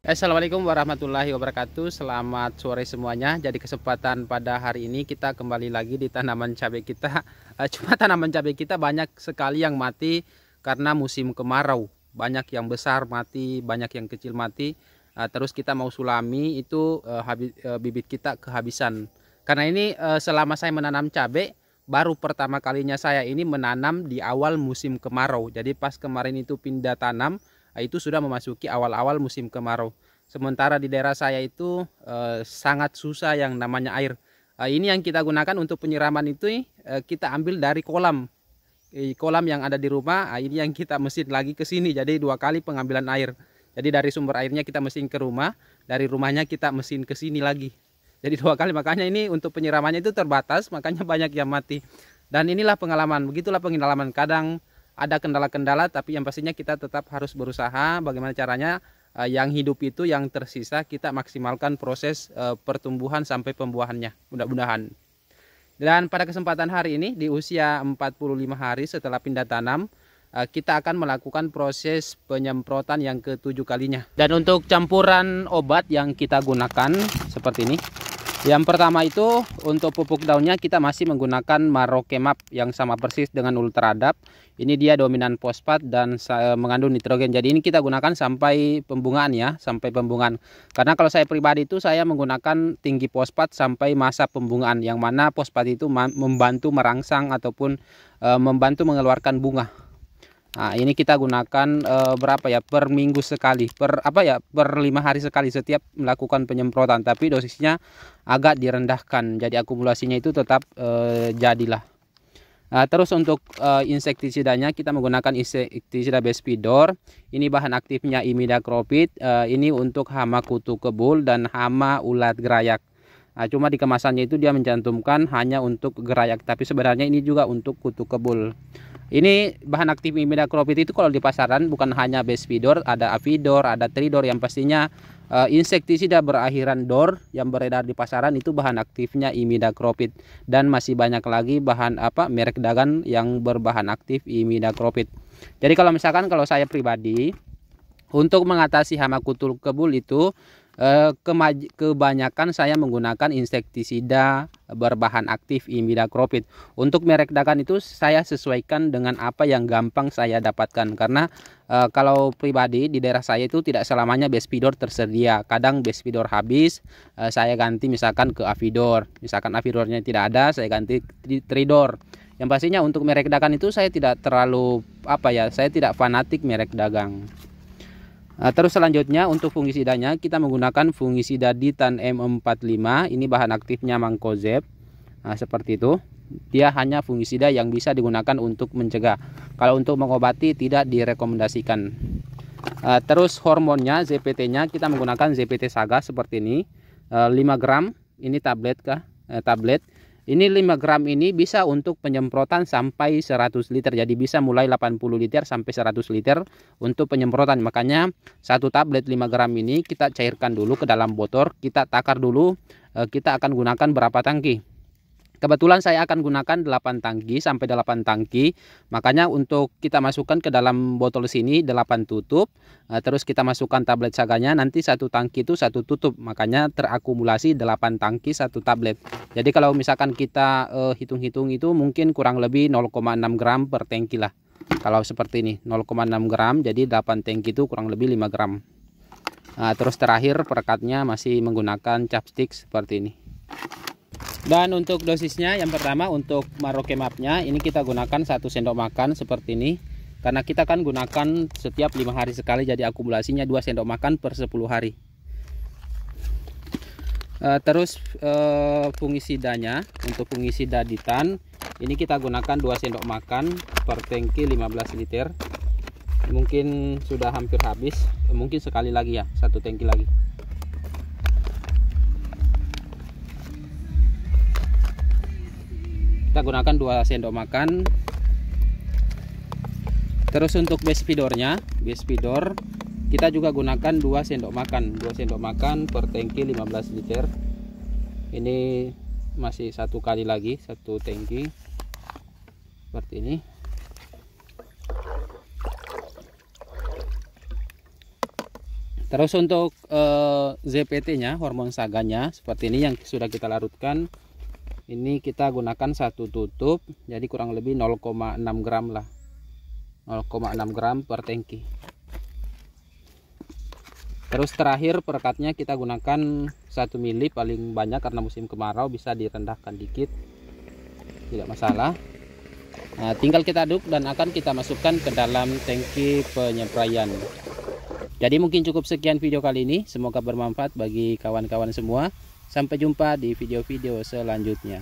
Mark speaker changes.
Speaker 1: Assalamualaikum warahmatullahi wabarakatuh. Selamat sore semuanya. Jadi kesempatan pada hari ini kita kembali lagi di tanaman cabai kita. Cuma tanaman cabai kita banyak sekali yang mati karena musim kemarau. Banyak yang besar mati, banyak yang kecil mati. Terus kita mau sulami itu bibit kita kehabisan. Karena ini selama saya menanam cabai, baru pertama kalinya saya ini menanam di awal musim kemarau. Jadi pas kemarin itu pindah tanam, itu sudah memasuki awal-awal musim kemarau. Sementara di daerah saya itu sangat susah yang namanya air. Ini yang kita gunakan untuk penyiraman itu kita ambil dari kolam. Kolam yang ada di rumah, ini yang kita mesin lagi ke sini. Jadi 2 kali pengambilan air. Jadi dari sumber airnya kita mesin ke rumah, dari rumahnya kita mesin ke sini lagi. Jadi 2 kali, makanya ini untuk penyiramannya itu terbatas, makanya banyak yang mati. Dan inilah pengalaman, begitulah pengalaman. Kadang ada kendala-kendala, tapi yang pastinya kita tetap harus berusaha. Bagaimana caranya yang hidup itu, yang tersisa kita maksimalkan proses pertumbuhan sampai pembuahannya, mudah-mudahan. Dan pada kesempatan hari ini di usia 45 hari setelah pindah tanam, kita akan melakukan proses penyemprotan yang ke-7 kalinya. Dan untuk campuran obat yang kita gunakan seperti ini. Yang pertama itu untuk pupuk daunnya kita masih menggunakan Marokemap yang sama persis dengan Ultradap. Ini dia dominan fosfat dan mengandung nitrogen. Jadi ini kita gunakan sampai pembungaan ya, sampai pembungaan. Karena kalau saya pribadi itu saya menggunakan tinggi fosfat sampai masa pembungaan, yang mana fosfat itu membantu merangsang ataupun membantu mengeluarkan bunga. Nah, ini kita gunakan berapa ya, per minggu sekali, per 5 hari sekali setiap melakukan penyemprotan, tapi dosisnya agak direndahkan, jadi akumulasinya itu tetap jadilah. Terus untuk insektisidanya kita menggunakan insektisida Bespidor. Ini bahan aktifnya imidacloprid. Ini untuk hama kutu kebul dan hama ulat gerayak. Cuma di kemasannya itu dia mencantumkan hanya untuk gerayak, tapi sebenarnya ini juga untuk kutu kebul. Ini bahan aktif imidacloprid itu kalau di pasaran bukan hanya Bespidor, ada Avidor, ada Tridor, yang pastinya insektisida berakhiran dor yang beredar di pasaran itu bahan aktifnya imidacloprid. Dan masih banyak lagi bahan merek dagang yang berbahan aktif imidacloprid. Jadi kalau misalkan kalau saya pribadi untuk mengatasi hama kutu kebul itu kebanyakan saya menggunakan insektisida berbahan aktif imidacloprid. Untuk merek dagang itu saya sesuaikan dengan apa yang gampang saya dapatkan, karena kalau pribadi di daerah saya itu tidak selamanya Bespidor tersedia. Kadang Bespidor habis, saya ganti misalkan ke Avidor. Misalkan Avidornya tidak ada, saya ganti Tridor. Yang pastinya untuk merek dagang itu saya tidak terlalu saya tidak fanatik merek dagang. Terus selanjutnya untuk fungisidanya kita menggunakan fungisida Ditan M45. Ini bahan aktifnya Mancozeb. Seperti itu. Dia hanya fungisida yang bisa digunakan untuk mencegah. Kalau untuk mengobati tidak direkomendasikan. Terus hormonnya ZPT-nya kita menggunakan ZPT Saga seperti ini. 5 gram. Ini tablet tablet. Ini 5 gram ini bisa untuk penyemprotan sampai 100 liter. Jadi bisa mulai 80 liter sampai 100 liter untuk penyemprotan. Makanya satu tablet 5 gram ini kita cairkan dulu ke dalam botol. Kita takar dulu. Kita akan gunakan berapa tangki. Kebetulan saya akan gunakan 8 tangki sampai 8 tangki. Makanya untuk kita masukkan ke dalam botol sini 8 tutup. Terus kita masukkan tablet saganya, nanti satu tangki itu satu tutup. Makanya terakumulasi 8 tangki satu tablet. Jadi kalau misalkan kita hitung-hitung itu mungkin kurang lebih 0,6 gram per tangki lah. Kalau seperti ini 0,6 gram, jadi 8 tangki itu kurang lebih 5 gram. Terus terakhir perekatnya masih menggunakan chapstick seperti ini. Dan untuk dosisnya yang pertama untuk Marokemapnya ini kita gunakan 1 sendok makan seperti ini. Karena kita kan gunakan setiap 5 hari sekali, jadi akumulasinya 2 sendok makan per 10 hari. Terus fungisidanya untuk fungisida Ditan ini kita gunakan 2 sendok makan per tangki 15 liter. Mungkin sudah hampir habis, mungkin sekali lagi ya, 1 tangki lagi. Kita gunakan 2 sendok makan. Terus untuk Bespidornya, Bespidor kita juga gunakan 2 sendok makan. 2 sendok makan per tangki 15 liter. Ini masih 1 kali lagi, 1 tangki. Seperti ini. Terus untuk ZPT-nya, hormon saganya seperti ini yang sudah kita larutkan. Ini kita gunakan satu tutup, jadi kurang lebih 0,6 gram lah, 0,6 gram per tangki. Terus terakhir perekatnya kita gunakan 1 mili paling banyak, karena musim kemarau bisa direndahkan dikit, tidak masalah. Nah, tinggal kita aduk dan akan kita masukkan ke dalam tangki penyepraian. Jadi mungkin cukup sekian video kali ini, semoga bermanfaat bagi kawan-kawan semua. Sampai jumpa di video-video selanjutnya.